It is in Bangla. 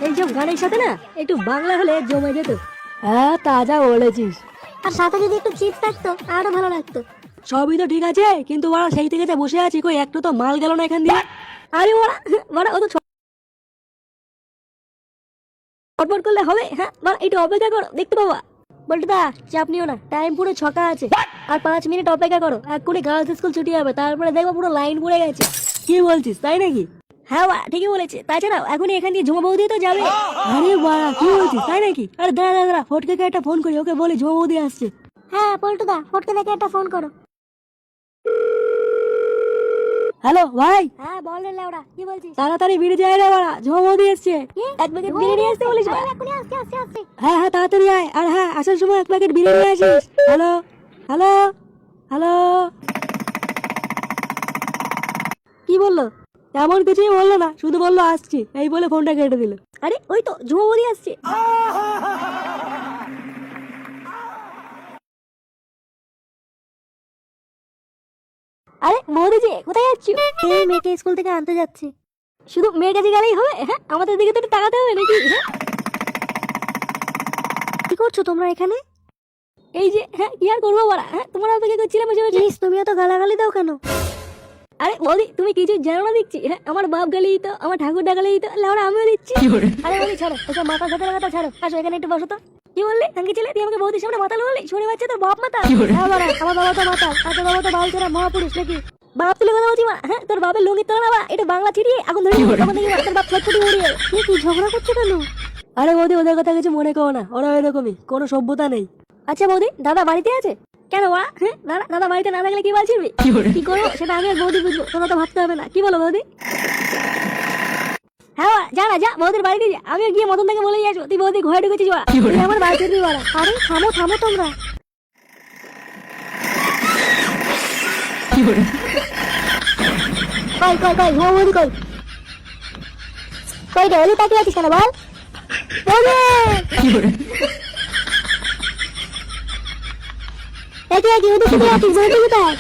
এইসব গানের সাথে না একটু বাংলা হলে জমে যেত। হ্যাঁ, তাজা বলেছিস। আর সাথে যদি একটু চিপ থাকতো আরো ভালো লাগতো। সবই তো ঠিক আছে, কিন্তু ওরা সেই থেকে যা বসে আছি, কই একটু তো মাল গেল না এখান দিয়ে। আরে ওরা ওরা অত ছটফট করলে হবে? হ্যাঁ, একটু অপেক্ষা করো, দেখতে পাবা। বলতে দা চাপ নিও না, টাইম পুরো 6টা আছে, আর 5 মিনিট অপেক্ষা করো, এক্ষুনি গার্লস স্কুল ছুটি হবে, তারপরে দেখবো পুরো লাইন পড়ে গেছে। কি বলছিস, তাই নাকি? হ্যাঁ বা ঠিকই বলেছে। তাছাড়াও এখনই এখান দিয়ে ঝুমা বৌদি তো যাবে। আরে বাড়া, কি বলছিস, তাই নাকি? আরে দাঁড়া দাঁড়া, ফটকে একটা ফোন করি, ওকে বলি ঝুমা বৌদি আসছে। হ্যাঁ পল্টু দা, ফটকে দেখে একটা ফোন করো। হ্যালো ভাই। হ্যাঁ বল রে লেওড়া, কি বলছিস? তাড়াতাড়ি বেরিয়ে যায় রে বাড়া, ঝুমা বৌদি এসছে। এক প্যাকেট বিরিয়ানি নিয়ে আসতে বলিস। এখনই আসছে আসছে আসছে। হ্যাঁ হ্যাঁ, তাড়াতাড়ি আয়। আর হ্যাঁ, আসার সময় এক প্যাকেট বিরিয়ানি নিয়ে আসিস। Hello hello hello. কি বললো? তেমন কিছুই বললো না, শুধু বললো আসছি, এই বলে ফোনটা কেটে দিল। আরে ওই তো ঝুমা বৌদি আসছে। আরে বৌদিজি, কোথায় যাচ্ছি? এই মেয়েকে স্কুল থেকে আনতে যাচ্ছি। শুধু মেয়ের কাছে গেলেই হবে? হ্যাঁ, আমাদের দিকে তো একটু তাকাতে হবে নাকি? হ্যাঁ, কি করছো তোমরা এখানে? এই যে হ্যাঁ, কি আর করবো বলা। হ্যাঁ, তোমরা অপেক্ষা করছিলাম বসে বসে। প্লিজ তুমি এত গালাগালি দাও কেন? আরে বৌদি, তুমি কিছু জানো না দেখছি। হ্যাঁ, আমার বাপ গালি দিত, আমার ঠাকুর ডাকালি দিত, লাউড়া আমিও দিচ্ছি। আরে বৌদি ছাড়ো, ওসব মাথা সাথে কথা ছাড়ো, আসো এখানে একটু বসো তো। কি বললি কাঙ্কি ছেলে, তুই আমাকে বৌদির সামনে মাতাল বললি? শুনে পাচ্ছে তোর বাপ মাতাল? হ্যাঁ বাড়া, আমার বাবা তো মাতাল, আর তোর বাবা তো বাল ছেড়া মহাপুরুষ নাকি? বাপ তুলে কথা বলছি মা। হ্যাঁ, তোর বাপের লঙ্গির তোলা না বা এটা বাংলা ছিড়িয়ে এখন ধরে তখন দেখি তোর বাপ ছটফটি উড়িয়ে। তুমি কি ঝগড়া করছো কেন? আরে বৌদি, ওদের কথা কিছু মনে করো না, ওরা এরকমই, কোনো সভ্যতা নেই। আচ্ছা বৌদি, দাদা বাড়িতে আছে? কেন ওরা? হ্যাঁ, দাদা বাড়িতে না থাকলে কি বলছিস? কি করবো সেটা আমি আর বৌদি বুঝবো, তোমরা তো ভাবতে হবে না। কি বলো বৌদি? হ্যাঁ যা না, যা বৌদির বাড়িতে যা, আমিও গিয়ে মতন থেকে বলেই আসবো তুই বৌদি ঘরে ঢুকেছিস। তুই আমার বাড়ি ছেড়ে বাড়া। আরে থামো থামো তোমরা। কই কই কই ঝুমা বৌদি কই? কই রে, ওলি তাকিয়ে আছিস কেন বল? বৌদি একই একই ওদিকে আছিস, বলতে কোথায়?